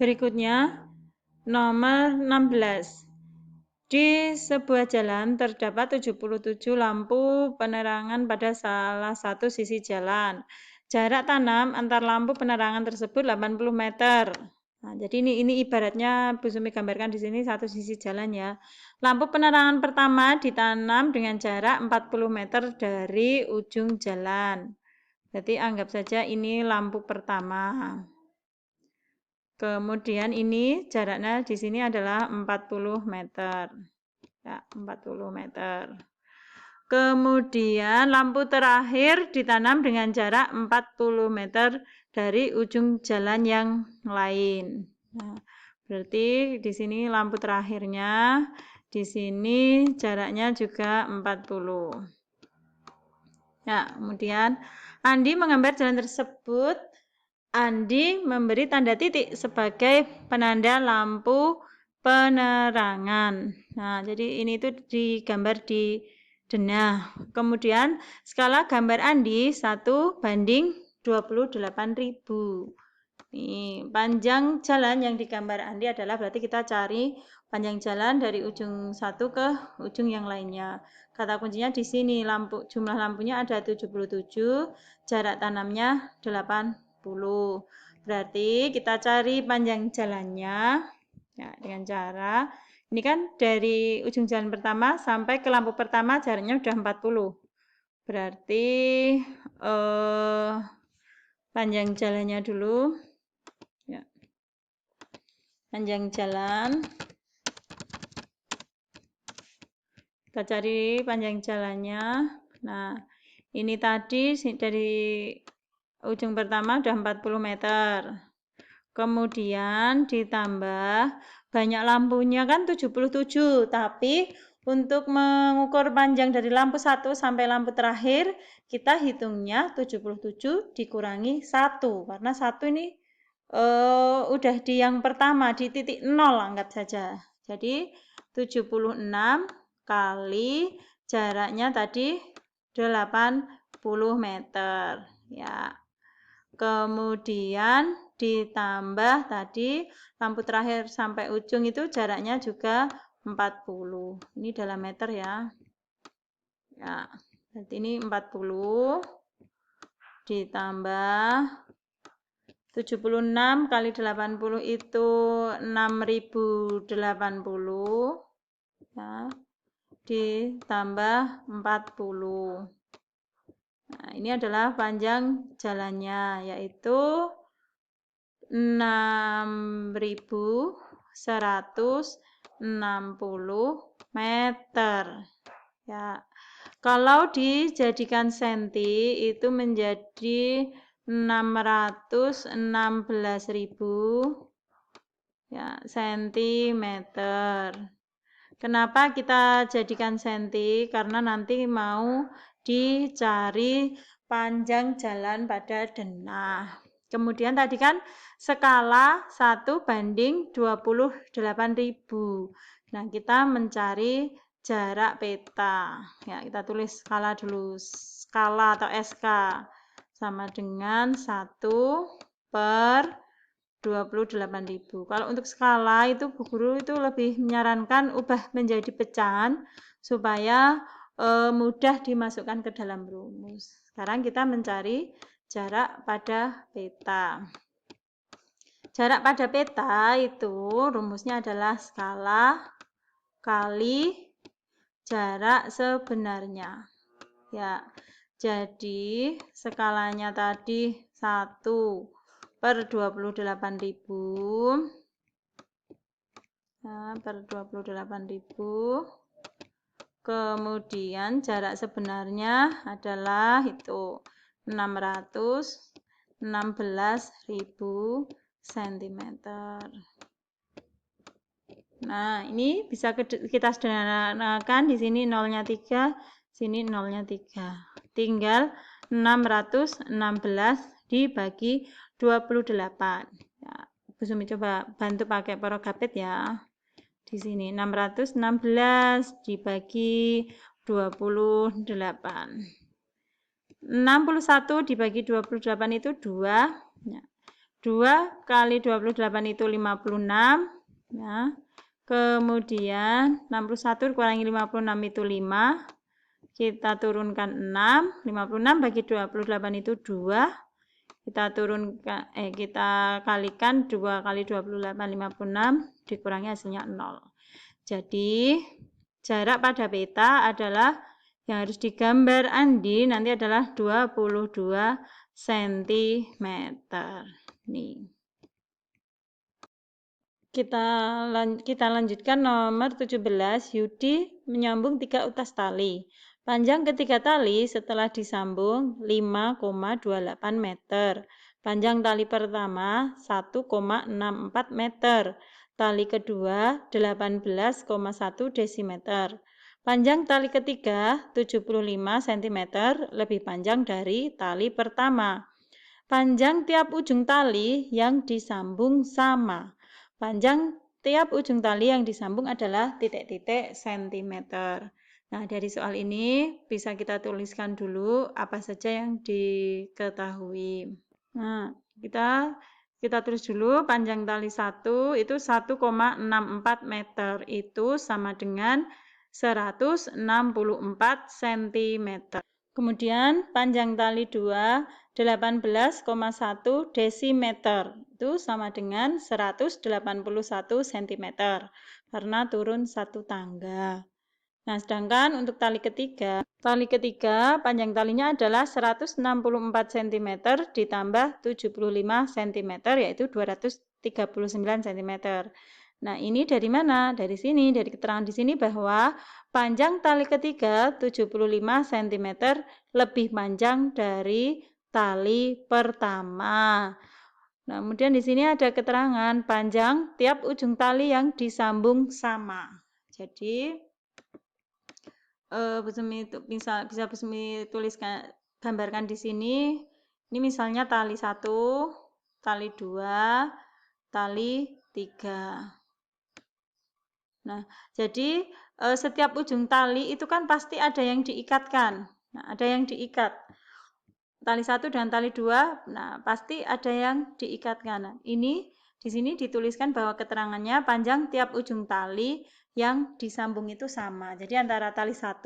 Berikutnya, nomor 16. Di sebuah jalan terdapat 77 lampu penerangan pada salah satu sisi jalan. Jarak tanam antar lampu penerangan tersebut 80 meter. Nah, jadi ini ibaratnya Bu Sumi gambarkan di sini satu sisi jalan ya. Lampu penerangan pertama ditanam dengan jarak 40 meter dari ujung jalan. Jadi anggap saja ini lampu pertama. Kemudian ini jaraknya di sini adalah 40 meter. Ya, 40 meter. Kemudian lampu terakhir ditanam dengan jarak 40 meter dari ujung jalan yang lain. Nah, berarti di sini lampu terakhirnya, di sini jaraknya juga 40. Ya, kemudian Andi menggambar jalan tersebut. Andi memberi tanda titik sebagai penanda lampu penerangan. Nah, jadi ini tuh digambar di denah. Kemudian skala gambar Andi 1:28.000. Nih, panjang jalan yang digambar Andi adalah berarti kita cari panjang jalan dari ujung satu ke ujung yang lainnya. Kata kuncinya di sini, jumlah lampunya ada 77, jarak tanamnya 80. Berarti kita cari panjang jalannya ya, dengan cara ini kan dari ujung jalan pertama sampai ke lampu pertama jaraknya udah 40. Berarti panjang jalannya dulu. Ya. Panjang jalan. Kita cari panjang jalannya. Nah, ini tadi dari ujung pertama udah 40 meter. Kemudian ditambah banyak lampunya kan 77, tapi untuk mengukur panjang dari lampu 1 sampai lampu terakhir, kita hitungnya 77 dikurangi 1. Karena 1 ini udah di yang pertama, di titik 0 anggap saja. Jadi 76 kali jaraknya tadi 80 meter. Ya. Kemudian ditambah tadi lampu terakhir sampai ujung itu jaraknya juga 40. Ini dalam meter ya. Ya, berarti ini 40 ditambah 76 kali 80 itu 6080 ya, ditambah 40. Nah, ini adalah panjang jalannya, yaitu 6.160 meter. Ya. Kalau dijadikan senti itu menjadi 616.000 ya, sentimeter. Kenapa kita jadikan senti? Karena nanti mau dicari panjang jalan pada denah. Kemudian tadi kan skala 1:28.000. Nah, kita mencari jarak peta. Ya, kita tulis skala dulu. Skala atau SK sama dengan 1/28.000. Kalau untuk skala itu Bu Guru itu lebih menyarankan ubah menjadi pecahan supaya mudah dimasukkan ke dalam rumus. Sekarang kita mencari jarak pada peta. Jarak pada peta itu rumusnya adalah skala kali jarak sebenarnya. Ya. Jadi skalanya tadi 1/28.000 nah, per 28.000. Kemudian jarak sebenarnya adalah itu 616.000 cm. Nah, ini bisa kita sederhanakan di sini nolnya 3, sini nolnya 3. Tinggal 616 dibagi 28. Ya, Bu Sumi coba bantu pakai porogapet ya. Di sini 616 dibagi 28. 61 dibagi 28 itu 2. Ya. 2 kali 28 itu 56. Ya. Kemudian 61 dikurangi 56 itu 5. Kita turunkan 6. 56 bagi 28 itu 2. Kita turunkan kita kalikan 2 kali 28 56 dikurangi hasilnya 0. Jadi jarak pada peta adalah yang harus digambar Andi nanti adalah 22 cm. Nih. Kita lanjutkan nomor 17. Yudi menyambung 3 utas tali. Panjang ketiga tali setelah disambung 5,28 meter. Panjang tali pertama 1,64 meter. Tali kedua 18,1 desimeter. Panjang tali ketiga 75 cm lebih panjang dari tali pertama. Panjang tiap ujung tali yang disambung sama. Panjang tiap ujung tali yang disambung adalah titik-titik sentimeter. Nah, dari soal ini bisa kita tuliskan dulu apa saja yang diketahui. Nah, kita tulis dulu panjang tali 1 itu 1,64 meter. Itu sama dengan 164 cm. Kemudian panjang tali 2 18,1 desimeter. Itu sama dengan 181 cm karena turun 1 tangga. Nah, sedangkan untuk tali ketiga panjang talinya adalah 164 cm ditambah 75 cm yaitu 239 cm. Nah, ini dari mana? Dari sini, dari keterangan di sini bahwa panjang tali ketiga 75 cm lebih panjang dari tali pertama. Nah, kemudian di sini ada keterangan panjang tiap ujung tali yang disambung sama. Jadi bisa Busmi tuliskan, gambarkan di sini. Ini misalnya tali 1, tali 2, tali 3. Nah, jadi setiap ujung tali itu kan pasti ada yang diikatkan. Nah, ada yang diikat. Tali 1 dan tali 2, nah pasti ada yang diikatkan. Nah, ini di sini dituliskan bahwa keterangannya panjang tiap ujung tali yang disambung itu sama. Jadi antara tali 1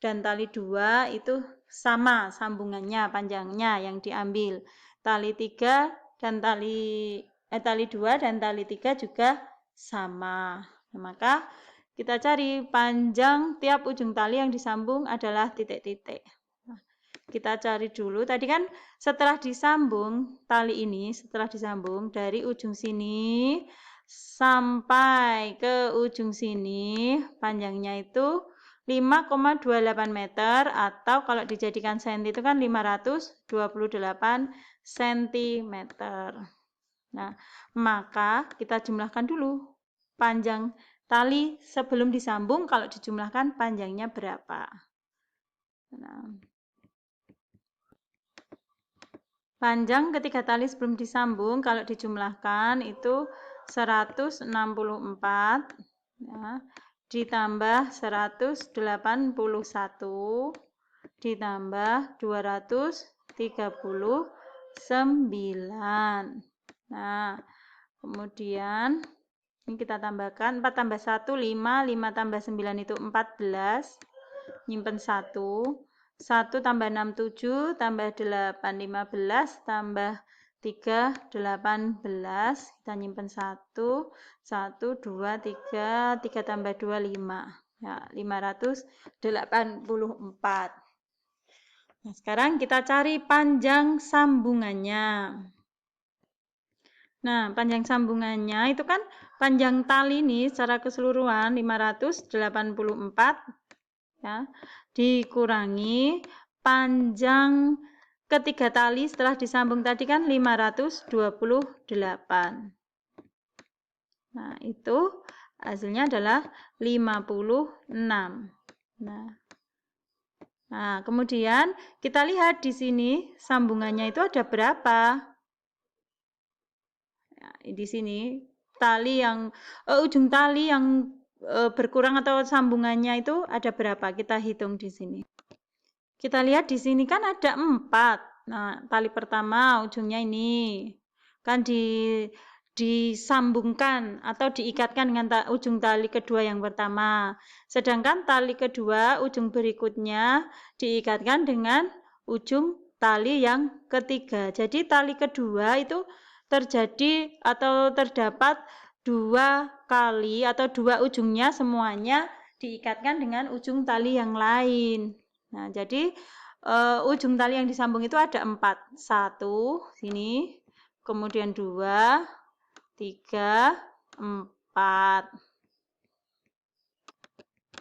dan tali 2 itu sama sambungannya, panjangnya yang diambil. Tali 3 dan tali 2 dan tali 3 juga sama. Nah, maka kita cari panjang tiap ujung tali yang disambung adalah titik-titik. Nah, kita cari dulu. Tadi kan setelah disambung tali ini, setelah disambung dari ujung sini sampai ke ujung sini, panjangnya itu 5,28 meter atau kalau dijadikan senti itu kan 528 cm. Nah, maka kita jumlahkan dulu panjang tali sebelum disambung, kalau dijumlahkan panjangnya berapa. Nah, panjang ketiga tali sebelum disambung kalau dijumlahkan itu 164 ya, ditambah 181 ditambah 239. Nah, kemudian ini kita tambahkan 4 tambah 1, 5, 5 tambah 9 itu 14, nyimpen 1, 1 tambah 6, 7, tambah 8, 15, tambah 3, 18, kita nyimpen 1, 1, 2, 3, 3 tambah 2, 5, ya, 584. Nah, sekarang kita cari panjang sambungannya. Nah, panjang sambungannya itu kan panjang tali ini secara keseluruhan 584 ya, dikurangi panjang ketiga tali setelah disambung tadi kan 528. Nah, itu hasilnya adalah 56. Nah, kemudian kita lihat di sini sambungannya itu ada berapa? Di sini tali yang ujung tali yang berkurang atau sambungannya itu ada berapa? Kita hitung di sini. Kita lihat di sini kan ada 4. Nah, tali pertama ujungnya ini. kan disambungkan atau diikatkan dengan ujung tali kedua yang pertama. Sedangkan tali kedua ujung berikutnya diikatkan dengan ujung tali yang ketiga. Jadi tali kedua itu terjadi atau terdapat dua kali atau dua ujungnya semuanya diikatkan dengan ujung tali yang lain. Nah, jadi ujung tali yang disambung itu ada 4. 1 sini, kemudian 2, 3, 4.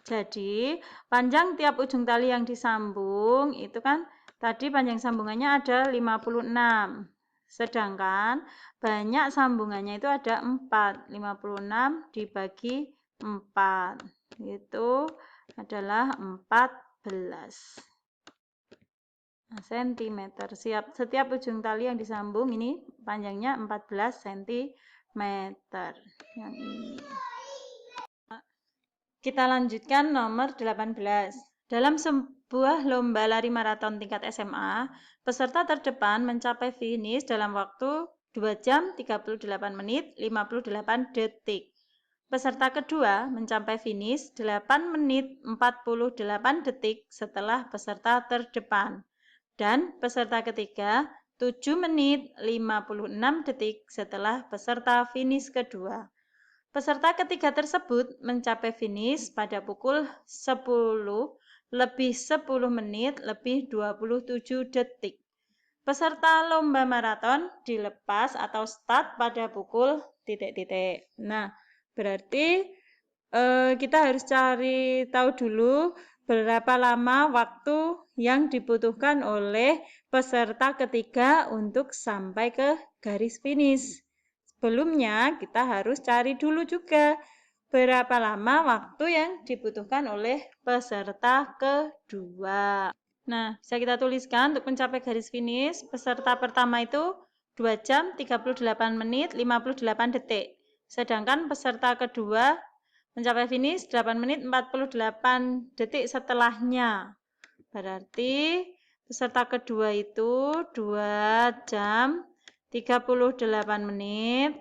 Jadi, panjang tiap ujung tali yang disambung itu kan tadi panjang sambungannya ada 56. Sedangkan banyak sambungannya itu ada 4. 56 dibagi 4. Itu adalah 14 cm. Setiap ujung tali yang disambung ini panjangnya 14 cm. Yang ini. Kita lanjutkan nomor 18. Dalam sebuah lomba lari maraton tingkat SMA, peserta terdepan mencapai finish dalam waktu 2 jam 38 menit 58 detik. Peserta kedua mencapai finish 8 menit 48 detik setelah peserta terdepan. Dan peserta ketiga 7 menit 56 detik setelah peserta finish kedua. Peserta ketiga tersebut mencapai finish pada pukul 10 lebih 10 menit lebih 27 detik. Peserta lomba maraton dilepas atau start pada pukul titik-titik. Nah, berarti kita harus cari tahu dulu berapa lama waktu yang dibutuhkan oleh peserta ketiga untuk sampai ke garis finish. Sebelumnya kita harus cari dulu juga berapa lama waktu yang dibutuhkan oleh peserta kedua. Nah, bisa kita tuliskan untuk mencapai garis finish, peserta pertama itu 2 jam 38 menit 58 detik. Sedangkan peserta kedua mencapai finish 8 menit 48 detik setelahnya. Berarti peserta kedua itu 2 jam 38 menit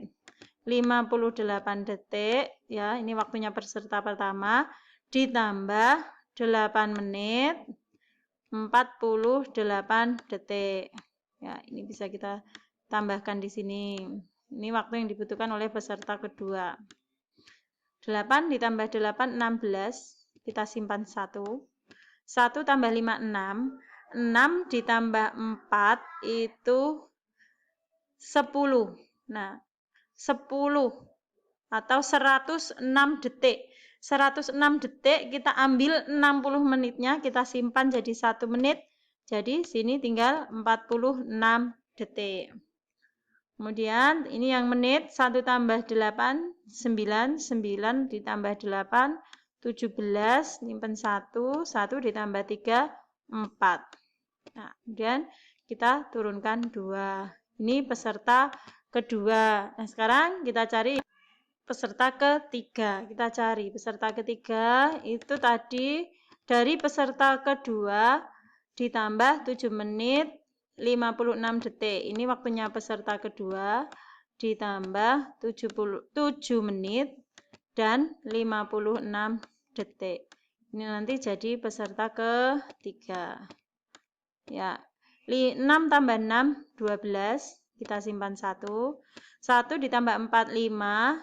58 detik ya, ini waktunya peserta pertama ditambah 8 menit 48 detik. Ya, ini bisa kita tambahkan di sini. Ini waktu yang dibutuhkan oleh peserta kedua. 8 ditambah 8, 16. Kita simpan 1. 1 tambah 5, 6. 6 ditambah 4 itu 10. Nah, 10 atau 106 detik. 106 detik kita ambil 60 menitnya, kita simpan jadi 1 menit. Jadi sini tinggal 46 detik. Kemudian ini yang menit 1 tambah 8, 9, 9 ditambah 8, 17, nyimpen 1, 1 ditambah 3, 4. Nah, kemudian kita turunkan 2. Ini peserta kedua. Nah, sekarang kita cari peserta ketiga. Kita cari peserta ketiga itu tadi dari peserta kedua ditambah 7 menit 56 detik. Ini waktunya peserta kedua ditambah 7 menit dan 56 detik. Ini nanti jadi peserta ketiga. Ya, 6 tambah 6, 12. Kita simpan 1. 1 ditambah 4, 5.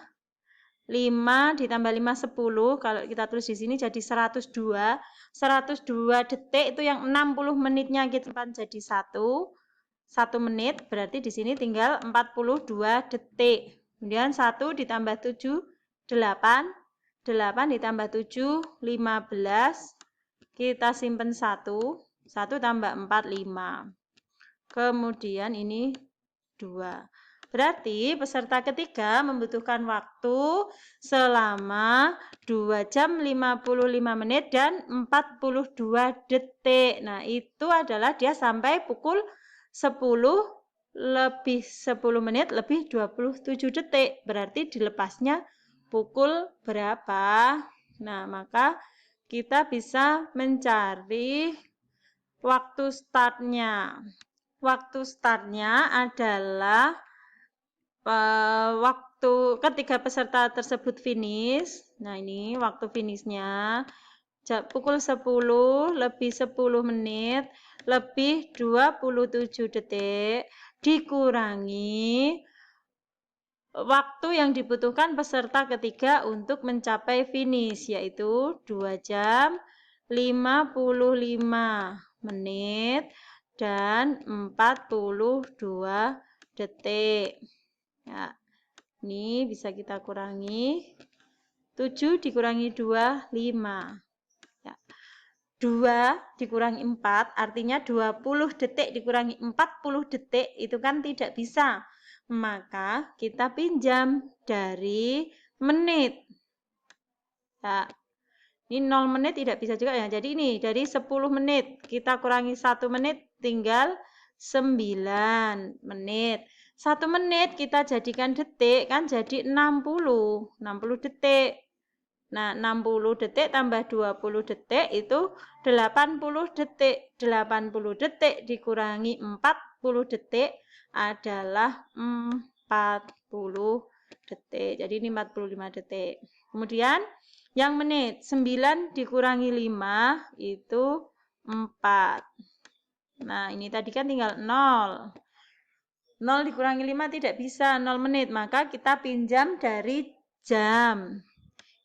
5 ditambah 5, 10. Kalau kita tulis di sini jadi 102. 102 detik itu yang 60 menitnya kita simpan jadi 1 menit. Berarti di sini tinggal 42 detik. Kemudian 1 ditambah 7, 8. 8 ditambah 7, 15. Kita simpan 1. 1 tambah 4, 5. Kemudian ini 2. Berarti peserta ketiga membutuhkan waktu selama 2 jam 55 menit dan 42 detik. Nah, itu adalah dia sampai pukul 10 lebih 10 menit lebih 27 detik. Berarti dilepasnya pukul berapa? Nah, maka kita bisa mencari waktu startnya. Waktu startnya adalah waktu ketika peserta tersebut finish. Nah, ini waktu finishnya pukul 10 lebih 10 menit lebih 27 detik dikurangi waktu yang dibutuhkan peserta ketiga untuk mencapai finish, yaitu 2 jam 55 menit dan 42 detik. Ya, ini bisa kita kurangi. 7 dikurangi 2, 5. Ya. 2 dikurangi 4, artinya 20 detik dikurangi 40 detik, itu kan tidak bisa. Maka kita pinjam dari menit. Ya. Ini 0 menit tidak bisa juga ya. Jadi ini dari 10 menit kita kurangi 1 menit tinggal 9 menit. 1 menit kita jadikan detik kan jadi 60 detik. Nah, 60 detik tambah 20 detik itu 80 detik. 80 detik dikurangi 40 detik adalah 40 detik. Jadi ini 45 detik. Kemudian yang menit 9 dikurangi 5 itu 4. Nah, ini tadi kan tinggal 0. 0 dikurangi 5 tidak bisa, 0 menit. Maka kita pinjam dari jam.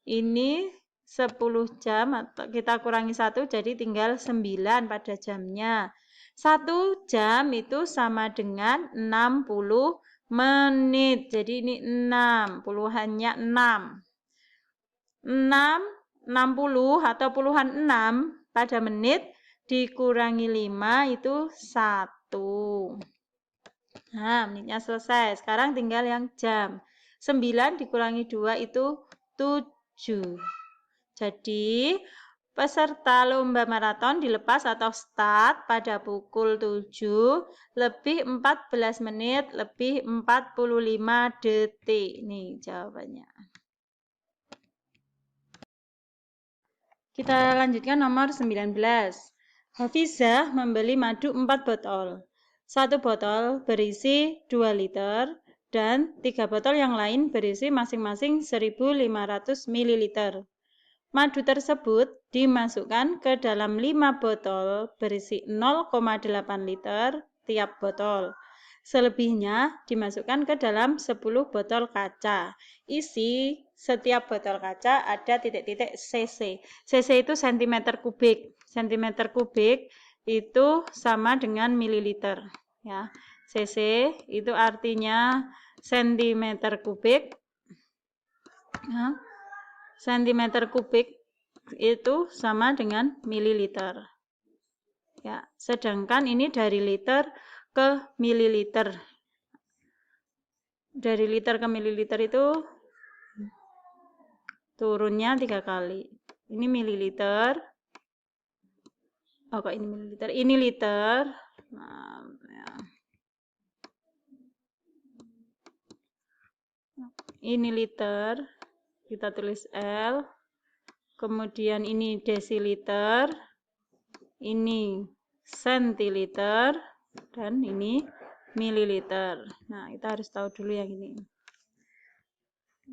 Ini 10 jam, atau kita kurangi 1 jadi tinggal 9 pada jamnya. 1 jam itu sama dengan 60 menit. Jadi ini 6, puluhannya 6. 60 atau puluhan 6 pada menit dikurangi 5 itu 1. Nah, menitnya selesai. Sekarang tinggal yang jam. 9 dikurangi 2 itu 7. Jadi, peserta lomba maraton dilepas atau start pada pukul 7 lebih 14 menit lebih 45 detik. Nih jawabannya. Kita lanjutkan nomor 19. Hafizah membeli madu 4 botol. 1 botol berisi 2 liter dan 3 botol yang lain berisi masing-masing 1.500 ml. Madu tersebut dimasukkan ke dalam 5 botol berisi 0,8 liter tiap botol. Selebihnya dimasukkan ke dalam 10 botol kaca. Isi setiap botol kaca ada titik-titik cc. Cc itu cm kubik. Cm kubik itu sama dengan mililiter. Ya. cc itu artinya cm kubik. Ya. Cm kubik itu sama dengan mililiter. Ya, sedangkan ini dari liter ke mililiter. Dari liter ke mililiter itu turunnya 3 kali. Ini mililiter. Oh, kok ini mililiter? Ini liter. Nah, ya. Ini liter. Kita tulis L. Kemudian ini desiliter. Ini sentiliter. Dan ini mililiter. Nah, kita harus tahu dulu yang ini.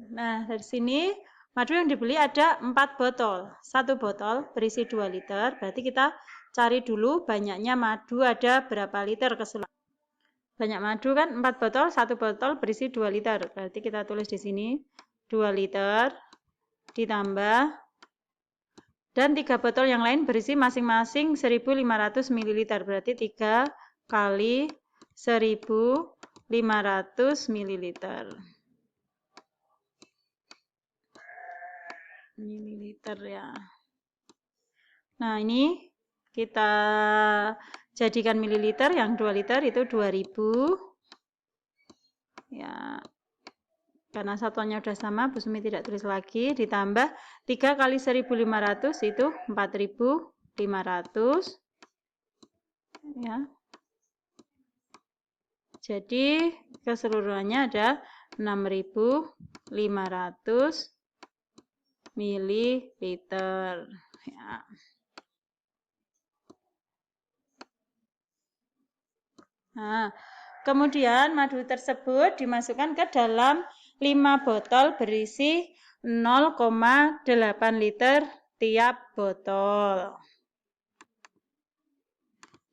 Nah, dari sini madu yang dibeli ada 4 botol. 1 botol berisi 2 liter. Berarti kita cari dulu banyaknya madu ada berapa liter keseluruhan. Banyak madu kan 4 botol, 1 botol berisi 2 liter. Berarti kita tulis di sini 2 liter ditambah dan 3 botol yang lain berisi masing-masing 1.500 ml. Berarti 3 kali 1.500 ml. Mililiter ya. Nah, ini kita jadikan mililiter, yang 2 liter itu 2000. Ya. Karena satuannya udah sama, Bu Sumi tidak tulis lagi, ditambah 3 kali 1.500 itu 4.500. Ya. Jadi keseluruhannya ada 6.500 mililiter. Ya. Nah, Kemudian madu tersebut dimasukkan ke dalam 5 botol berisi 0,8 liter tiap botol.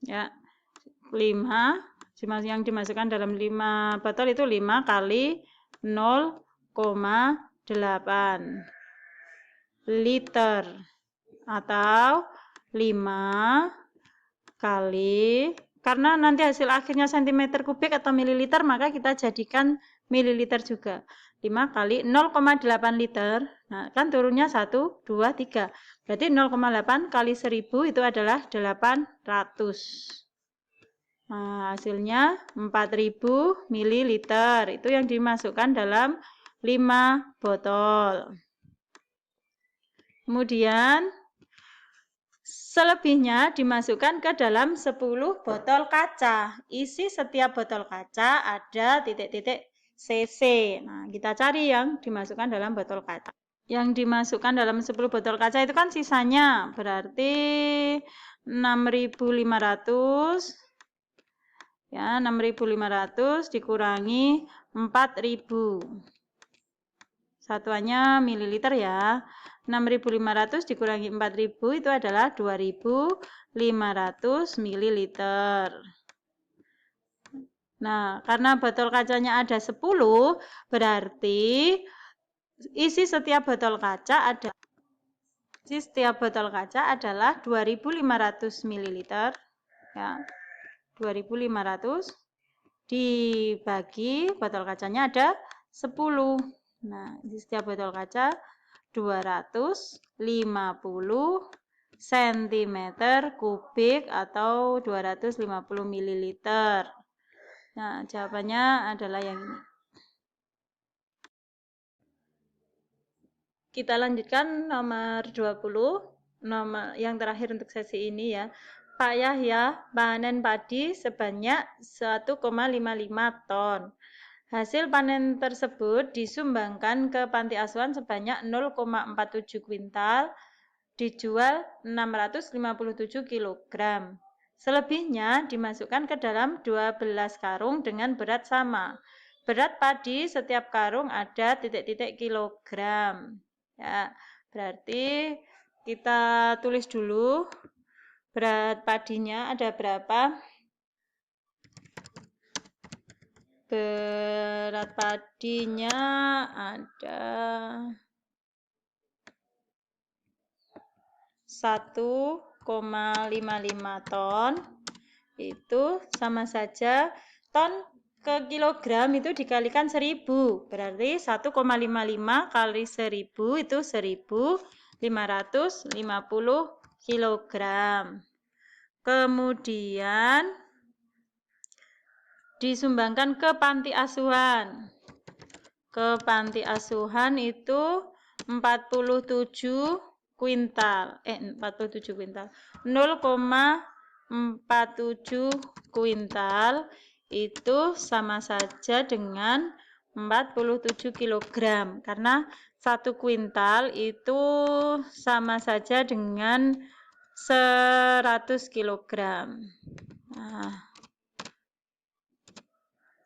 Ya, 5 yang dimasukkan dalam 5 botol itu 5 kali 0,8 liter atau 5 kali, karena nanti hasil akhirnya cm kubik atau mililiter, maka kita jadikan mililiter juga. 5 kali 0,8 liter, nah kan turunnya 1, 2, 3. Berarti 0,8 kali 1000 itu adalah 800. Nah, hasilnya 4000 mililiter. Itu yang dimasukkan dalam 5 botol. Kemudian selebihnya dimasukkan ke dalam 10 botol kaca. Isi setiap botol kaca ada titik-titik cc. Nah, kita cari yang dimasukkan dalam botol kaca. Yang dimasukkan dalam 10 botol kaca itu kan sisanya, berarti 6.500. Ya, 6.500 dikurangi 4.000. Satuannya mililiter ya. 6.500 dikurangi 4.000 itu adalah 2.500 mililiter. Nah, karena botol kacanya ada 10, berarti isi setiap botol kaca adalah 2.500 mililiter. Ya. 2.500 dibagi botol kacanya ada 10. Nah, di setiap botol kaca 250 cm kubik atau 250 ml. Nah, jawabannya adalah yang ini. Kita lanjutkan nomor 20, nomor yang terakhir untuk sesi ini ya. Pak Yahya panen padi sebanyak 1,55 ton. Hasil panen tersebut disumbangkan ke panti asuhan sebanyak 0,47 kuintal, dijual 657 kg. Selebihnya dimasukkan ke dalam 12 karung dengan berat sama. Berat padi setiap karung ada titik-titik kilogram. Ya, berarti kita tulis dulu berat padinya ada berapa. Berat padinya ada 1,55 ton. Itu sama saja ton ke kilogram itu dikalikan 1000. Berarti 1,55 kali 1000 itu 1.550 kilogram. Kemudian disumbangkan ke panti asuhan. Ke panti asuhan itu 47 kuintal. 47 kuintal. 0,47 kuintal itu sama saja dengan 47 kilogram. Karena 1 kuintal itu sama saja dengan 100 kilogram.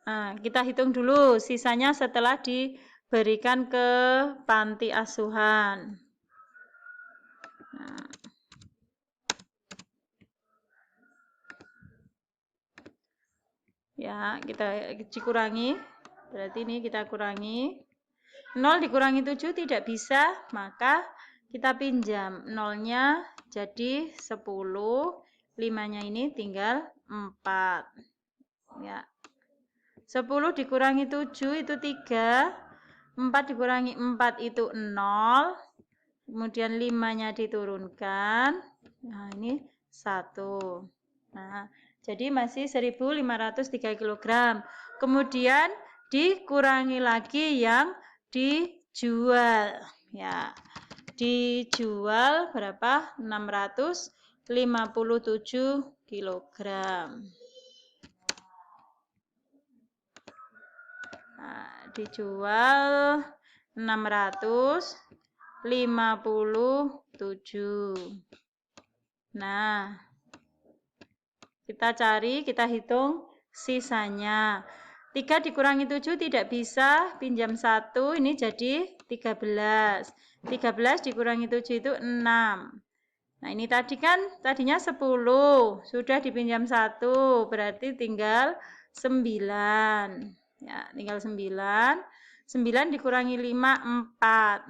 Nah, kita hitung dulu sisanya setelah diberikan ke panti asuhan. Nah. Ya, kita dikurangi. Berarti ini kita kurangi. 0 dikurangi 7 tidak bisa, maka kita pinjam 0-nya jadi 10, 5-nya ini tinggal 4. Ya. 10 dikurangi 7 itu 3, 4 dikurangi 4 itu 0, kemudian 5-nya diturunkan, nah ini 1. Nah, jadi masih 1.503 kg. Kemudian dikurangi lagi yang dijual. Ya, dijual berapa? 657 kg. Nah, dijual 657. Nah, kita cari, kita hitung sisanya. 3 dikurangi 7 tidak bisa, pinjam 1, ini jadi 13. 13 dikurangi 7 itu 6. Nah, ini tadi kan tadinya 10, sudah dipinjam 1, berarti tinggal 9. Ya, tinggal 9. 9 dikurangi 5, 4.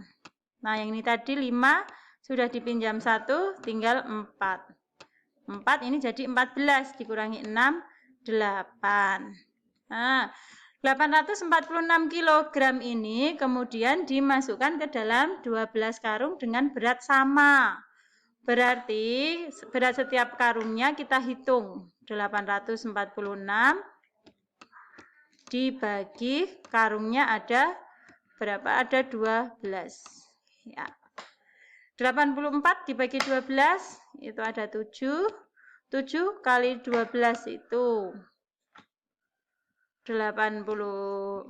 Nah, yang ini tadi 5 sudah dipinjam 1, tinggal 4. 4 ini jadi 14 dikurangi 6, 8. Nah, 846 kg ini kemudian dimasukkan ke dalam 12 karung dengan berat sama. Berarti berat setiap karungnya kita hitung. 846 dibagi karungnya ada berapa? Ada 12. Ya. 84 dibagi 12 itu ada 7. 7 kali 12 itu 84.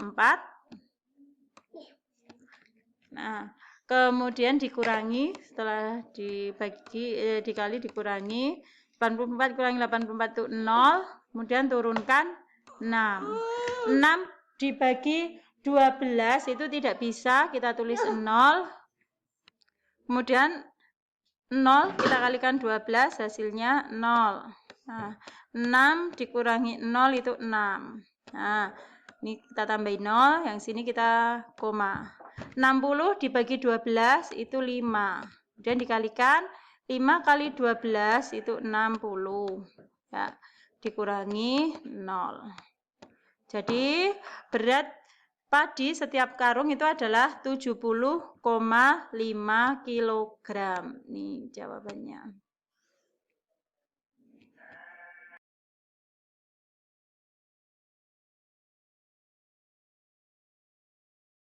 Nah, kemudian dikurangi setelah dikali dikurangi 84 kurangi 84 itu 0, kemudian turunkan 6. 6 dibagi 12 itu tidak bisa, kita tulis 0. Kemudian 0 kita kalikan 12 hasilnya 0. Nah, 6 dikurangi 0 itu 6. Nah, ini kita tambahin 0, yang sini kita koma. 60 dibagi 12 itu 5. Kemudian dikalikan 5 kali 12 itu 60. Ya, dikurangi 0. Jadi berat padi setiap karung itu adalah 70,5 kg. Nih jawabannya.